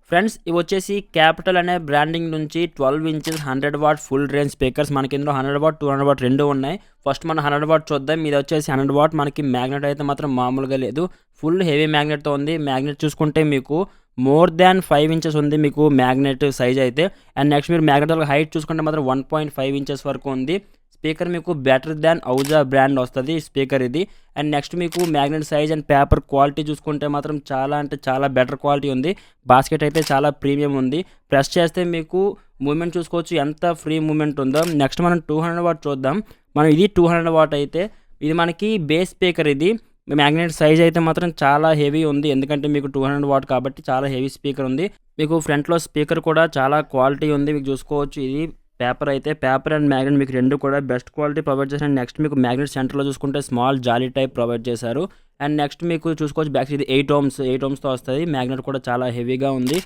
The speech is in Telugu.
ఫ్రెండ్స్ ఇవి వచ్చేసి క్యాపిటల్ అనే బ్రాండింగ్ నుంచి 12 inches 100 what full range speakers మనకి ఇందులో 100 వాట్ 200 వాట్ రెండు ఉన్నాయి. ఫస్ట్ మనం 100 వాట్ చూద్దాం. ఇది వచ్చేసి 100 వాట్ మనకి మ్యాగ్నెట్ అయితే మాత్రం మామూలుగా లేదు, ఫుల్ హెవీ మ్యాగ్నెట్తో ఉంది. మ్యాగ్నెట్ చూసుకుంటే మీకు మోర్ దాన్ 5 ఇంచెస్ ఉంది మీకు మ్యాగ్నెట్ సైజ్ అయితే. అండ్ నెక్స్ట్ మీరు మ్యాగ్నెట్ హైట్ చూసుకుంటే మాత్రం 1.5 ఇంచెస్ వరకు ఉంది. స్పీకర్ మీకు బెటర్ దాన్ ఔజా బ్రాండ్ వస్తుంది స్పీకర్ ఇది. అండ్ నెక్స్ట్ మీకు magnet size and paper quality చూసుకుంటే మాత్రం చాలా అంటే చాలా బెటర్ క్వాలిటీ ఉంది. బాస్కెట్ అయితే చాలా ప్రీమియం ఉంది. ప్రెస్ చేస్తే మీకు మూమెంట్ చూసుకోవచ్చు ఎంత ఫ్రీ మూమెంట్ ఉందో. నెక్స్ట్ మనం 200 వాట్ చూద్దాం. మనం ఇది 200 వాట్ అయితే ఇది మనకి బేస్ స్పీకర్ ఇది. మ్యాగ్నెట్ సైజ్ అయితే మాత్రం చాలా హెవీ ఉంది, ఎందుకంటే మీకు 200 వాట్ కాబట్టి చాలా హెవీ స్పీకర్ ఉంది. మీకు ఫ్రంట్లో స్పీకర్ కూడా చాలా క్వాలిటీ ఉంది, మీకు చూసుకోవచ్చు. ఇది పేపర్ అయితే పేపర్ అండ్ మ్యాగ్నెట్ మీకు రెండు కూడా బెస్ట్ క్వాలిటీ ప్రొవైడ్ చేశారు. నెక్స్ట్ మీకు మ్యాగ్నెట్ సెంటర్లో చూసుకుంటే స్మాల్ జాలీ టైప్ ప్రొవైడ్ చేశారు. అండ్ నెక్స్ట్ మీకు చూసుకోవచ్చు బ్యాక్ ఇది 8 ohms 8 ohmsతో వస్తుంది. మ్యాగ్నెట్ కూడా చాలా హెవీగా ఉంది.